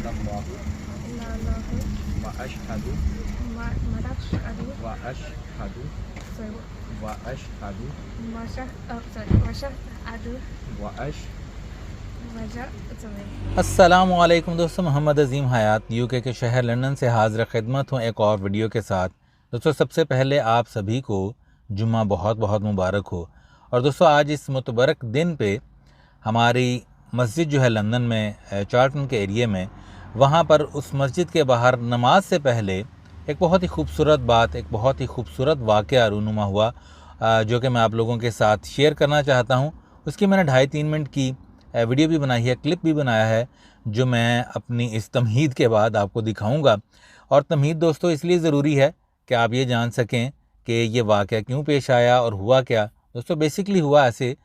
illallahu wa ashhadu wa ashhadu wa ashhadu wa अस्सलामु अलैकुम दोस्तों, मोहम्मद अज़ीम हयात यूके के शहर लंदन से हाज़िर खिदमत हूँ एक और वीडियो के साथ। दोस्तों, सबसे पहले आप सभी को जुम्मा बहुत बहुत मुबारक हो। और दोस्तों, आज इस मुतबरक दिन पे हमारी मस्जिद जो है लंदन में चार्टन के एरिया में, वहाँ पर उस मस्जिद के बाहर नमाज से पहले एक बहुत ही खूबसूरत बात, एक बहुत ही खूबसूरत वाक़या रूनुमा हुआ, जो कि मैं आप लोगों के साथ शेयर करना चाहता हूँ। उसकी मैंने 2.5-3 मिनट की वीडियो भी बनाई है, क्लिप भी बनाया है, जो मैं अपनी इस तमहीद के बाद आपको दिखाऊंगा। और तमहीद दोस्तों इसलिए ज़रूरी है कि आप ये जान सकें कि ये वाक़या क्यों पेश आया और हुआ क्या। दोस्तों, बेसिकली हुआ ऐसे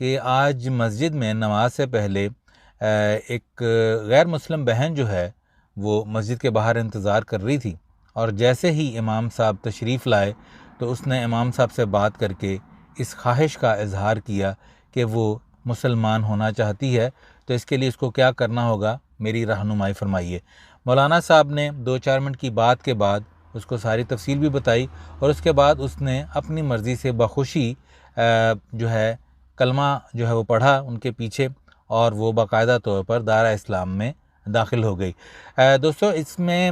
कि आज मस्जिद में नमाज से पहले एक गैर मुस्लिम बहन जो है वो मस्जिद के बाहर इंतज़ार कर रही थी, और जैसे ही इमाम साहब तशरीफ़ लाए तो उसने इमाम साहब से बात करके इस ख्वाहिश का इजहार किया कि वो मुसलमान होना चाहती है। तो इसके लिए इसको क्या करना होगा, मेरी रहनुमाई फरमाइए। मौलाना साहब ने 2-4 मिनट की बात के बाद उसको सारी तफसील भी बताई, और उसके बाद उसने अपनी मर्ज़ी से बखुशी जो है कलमा जो है वो पढ़ा उनके पीछे, और वो बाकायदा तौर पर दारा इस्लाम में दाखिल हो गई। दोस्तों, इसमें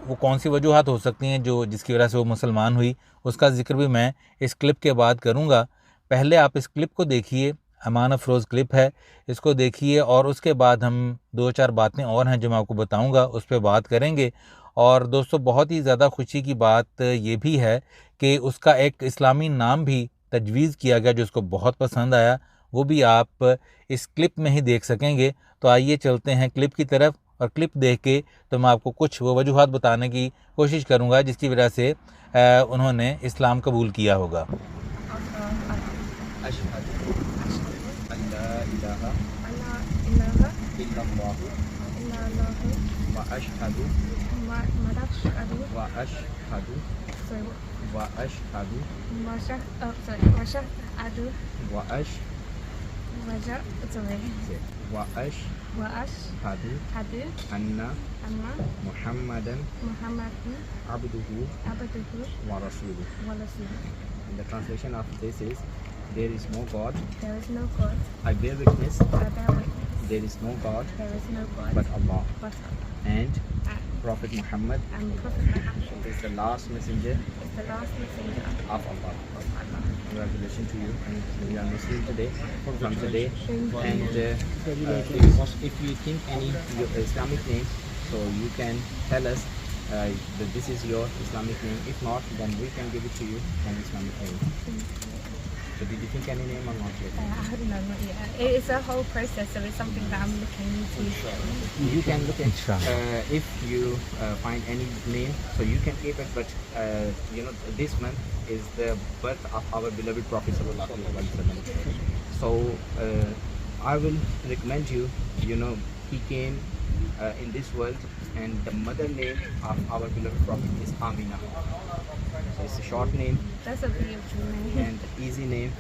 वो कौन सी वजूहात हो सकती हैं जिसकी वजह से वो मुसलमान हुई, उसका ज़िक्र भी मैं इस क्लिप के बाद करूँगा। पहले आप इस क्लिप को देखिए, अमान अफरोज़ क्लिप है, इसको देखिए, और उसके बाद हम 2-4 बातें और हैं जो मैं आपको बताऊंगा, उस पर बात करेंगे। और दोस्तों, बहुत ही ज़्यादा खुशी की बात ये भी है कि उसका एक इस्लामी नाम भी तजवीज़ किया गया जो उसको बहुत पसंद आया, वो भी आप इस क्लिप में ही देख सकेंगे। तो आइए चलते हैं क्लिप की तरफ, और क्लिप देख के तो मैं आपको कुछ वो वजूहात बताने की कोशिश करूँगा जिसकी वजह से उन्होंने इस्लाम कबूल किया होगा। illallahu wa ashhadu wa ashhadu wa ashhadu wa ashhadu anna Muhammadan abduhu wa rasuluhu. And the translation of this is, there is no God. I bear witness. There is no God but Allah. And Prophet Muhammad is the last messenger of Allah. Congratulations to you, and we are Muslim today, from today. And if you think any your Islamic name, so you can tell us that this is your Islamic name. If not, then we can give it to you an Islamic name. So did you think any name or not yet? No, not yet. It's a whole process, so it's something that I'm looking into. You can look at if you find any name, so you can keep it. But this month is the birth of our beloved Prophet Sallallahu Alaihi Wasallam. So I will recommend you. He came in this world, and the mother name of our beloved Prophet is Amina. So it's a short name. That's a beautiful name. And easy name.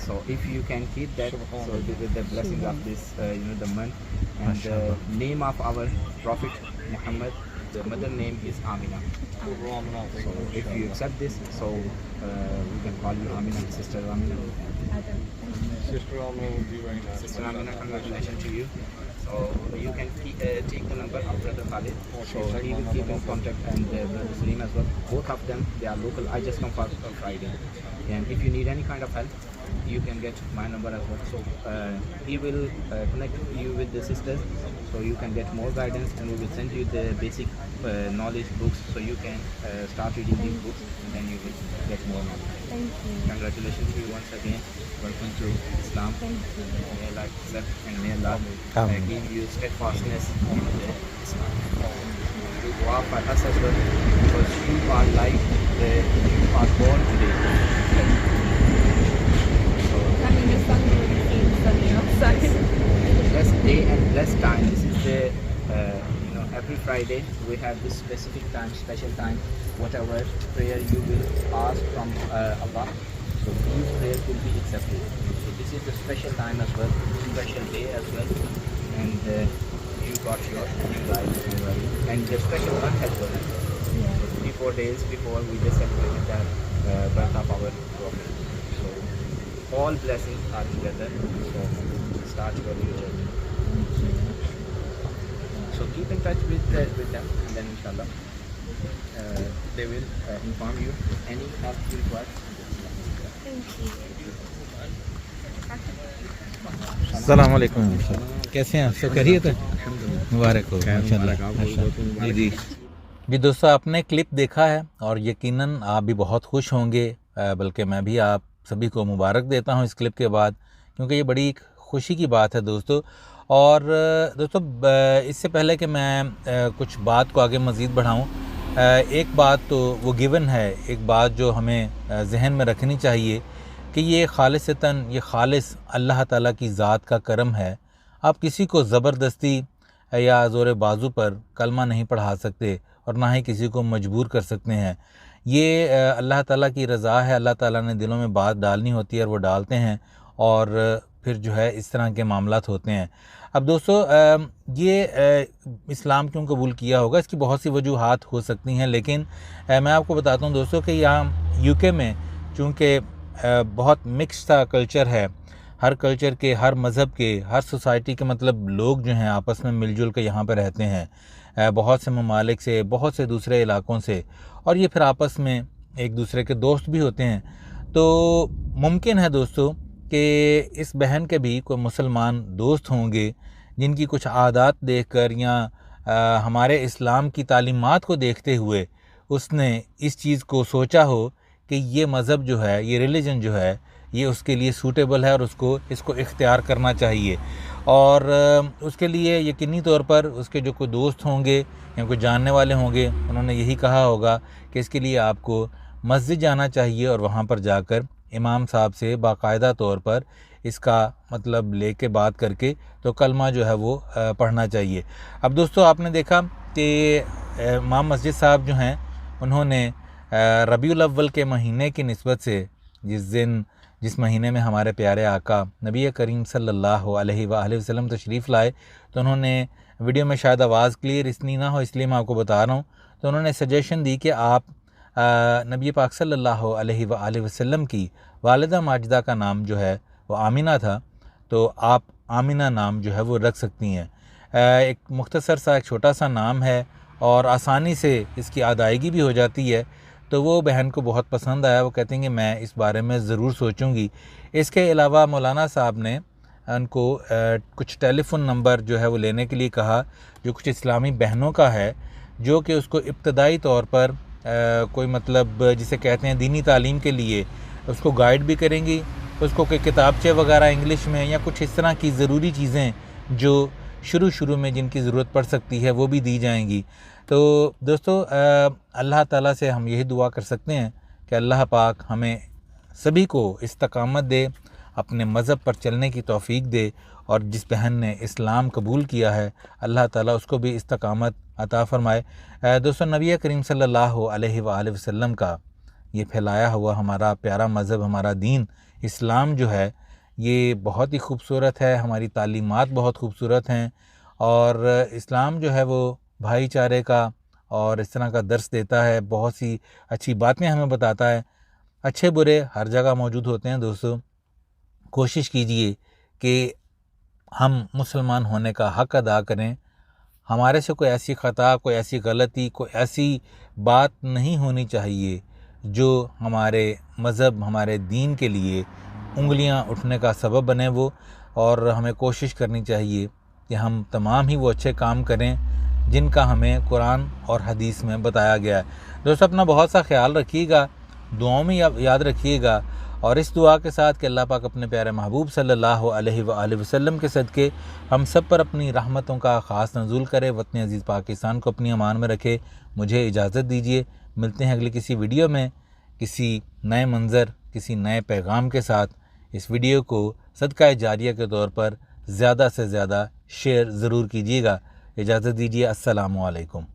So if you can keep that, so with the blessings of this, the month, and the name of our Prophet Muhammad, the mother name is Amina. So if you accept this, so we can call you Amina, Sister Amina. Sister Amina will be very nice. Sister Amina, congratulations to you. So you can take the number of Brother Khalid. So he will keep in contact, and Brother Salim as well. Both of them, they are local. I just come for Friday. And if you need any kind of help, you can get my number as well. So he will connect you with the sisters, so you can get more guidance, and we will send you the basic knowledge books, so you can start reading these books, and then you will get more knowledge. Thank you. Congratulations to you once again. Welcome to Islam. Thank you. May Allah accept, and may Allah give you steadfastness in Islam. Do dua for us as well, because you are like you are born today. So I mean, the sun really seems sunny outside. blessed day and blessed time. This is the every Friday we have this specific time, special time. Whatever prayer you will ask from Allah, so these prayers will be accepted. So this is a special time as well, special day as well, and you got your invite, and the special one has got 3-4 days before we just celebrated that birth of our prophet. So all blessings are together. So start your new journey. So keep in touch with them, and then inshallah they will inform you any help you require. Thank you. अस्सलाम वालेकुम। कैसे हैं आप? सब खैरियत है? मुबारक हो माशाल्लाह। जी जी दोस्तों, आपने क्लिप देखा है और यकीनन आप भी बहुत खुश होंगे, बल्कि मैं भी आप सभी को मुबारक देता हूं इस क्लिप के बाद, क्योंकि ये बड़ी खुशी की बात है दोस्तों। और दोस्तों, इससे पहले कि मैं कुछ बात को आगे मज़ीद बढ़ाऊं, एक बात तो वो गिवन है, एक बात जो हमें जहन में रखनी चाहिए कि ये खालिसतन, ये खालिस अल्लाह ताला की ज़ात का करम है। आप किसी को ज़बरदस्ती या ज़ोर बाजू पर कलमा नहीं पढ़ा सकते और ना ही किसी को मजबूर कर सकते हैं। ये अल्लाह ताला की रज़ा है, अल्लाह ताला ने दिलों में बात डालनी होती है और वो डालते हैं, और फिर जो है इस तरह के मामलात होते हैं। अब दोस्तों, ये इस्लाम क्यों कबूल किया होगा, इसकी बहुत सी वजूहात हो सकती हैं, लेकिन मैं आपको बताता हूँ दोस्तों कि यहाँ यूके में चूँकि बहुत मिक्स सा कल्चर है, हर कल्चर के, हर मज़हब के, हर सोसाइटी के मतलब लोग जो हैं आपस में मिलजुल के यहाँ पर रहते हैं, बहुत से ममालिक से, बहुत से दूसरे इलाकों से, और ये फिर आपस में एक दूसरे के दोस्त भी होते हैं। तो मुमकिन है दोस्तों कि इस बहन के भी कोई मुसलमान दोस्त होंगे जिनकी कुछ आदत देखकर या हमारे इस्लाम की तालीमात को देखते हुए उसने इस चीज़ को सोचा हो कि ये मज़हब जो है, ये रिलीजन जो है, ये उसके लिए सूटेबल है और उसको इसको इख्तियार करना चाहिए। और उसके लिए यकीनी तौर पर उसके जो कोई दोस्त होंगे या कोई जानने वाले होंगे, उन्होंने यही कहा होगा कि इसके लिए आपको मस्जिद जाना चाहिए और वहाँ पर जाकर इमाम साहब से बाकायदा तौर पर इसका मतलब लेके बात करके तो कलमा जो है वो पढ़ना चाहिए। अब दोस्तों, आपने देखा कि इमाम मस्जिद साहब जो हैं उन्होंने रबीउल अव्वल के महीने की निस्बत से, जिस महीने में हमारे प्यारे आका नबी करीम सल्लल्लाहु अलैहि वसल्लम तशरीफ़ लाए, तो उन्होंने, वीडियो में शायद आवाज़ क्लियर इसलिए ना हो इसलिए मैं आपको बता रहा हूँ, तो उन्होंने सजेशन दी कि आप नबी पाक सल्लल्लाहु अलैहि वसल्लम की वालिदा माजिदा का नाम जो है वो आमिना था, तो आप आमिना नाम जो है वो रख सकती हैं। एक मुख्तसर सा, एक छोटा सा नाम है और आसानी से इसकी अदायगी भी हो जाती है। तो वो बहन को बहुत पसंद आया, वो कहती हैं कि मैं इस बारे में ज़रूर सोचूंगी। इसके अलावा मौलाना साहब ने उनको कुछ टेलीफ़ोन नंबर जो है वो लेने के लिए कहा, जो कुछ इस्लामी बहनों का है, जो कि उसको इब्तदाई तौर पर कोई मतलब जिसे कहते हैं दीनी तालीम के लिए उसको गाइड भी करेंगी, उसको कोई किताबचे वगैरह इंग्लिश में या कुछ इस तरह की ज़रूरी चीज़ें जो शुरू में जिनकी ज़रूरत पड़ सकती है वो भी दी जाएंगी। तो दोस्तों, अल्लाह ताला से हम यही दुआ कर सकते हैं कि अल्लाह पाक हमें सभी को इस्तकामत दे, अपने मज़हब पर चलने की तौफ़ीक दे, और जिस बहन ने इस्लाम कबूल किया है अल्लाह ताला उसको भी इस्तकामत अता फ़रमाए। दोस्तों, नबी करीम सल्लल्लाहु अलैहि वसल्लम का ये फैलाया हुआ हमारा प्यारा मज़हब, हमारा दीन इस्लाम जो है ये बहुत ही खूबसूरत है, हमारी तालीमात बहुत खूबसूरत हैं, और इस्लाम जो है वो भाईचारे का और इस तरह का दर्स देता है, बहुत सी अच्छी बातें हमें बताता है। अच्छे बुरे हर जगह मौजूद होते हैं दोस्तों। कोशिश कीजिए कि हम मुसलमान होने का हक़ अदा करें। हमारे से कोई ऐसी ख़ता, कोई ऐसी गलती, कोई ऐसी बात नहीं होनी चाहिए जो हमारे मज़हब, हमारे दीन के लिए उंगलियां उठने का सबब बने वो। और हमें कोशिश करनी चाहिए कि हम तमाम ही वो अच्छे काम करें जिनका हमें कुरान और हदीस में बताया गया है। दोस्तों, अपना बहुत सा ख्याल रखिएगा, दुआओं में याद रखिएगा, और इस दुआ के साथ कि अल्लाह पाक अपने प्यारे महबूब सल्लल्लाहु अलैहि वसल्लम के सदक़े हम सब पर अपनी रहमतों का ख़ास नज़ूल करे, वतन अज़ीज़ पाकिस्तान को अपनी अमान में रखे। मुझे इजाज़त दीजिए, मिलते हैं अगली किसी वीडियो में किसी नए मंज़र, किसी नए पैगाम के साथ। इस वीडियो को सदका जारिया के तौर पर ज़्यादा से ज़्यादा शेयर ज़रूर कीजिएगा। इजाज़त दीजिए, अस्सलामु अलैकुम।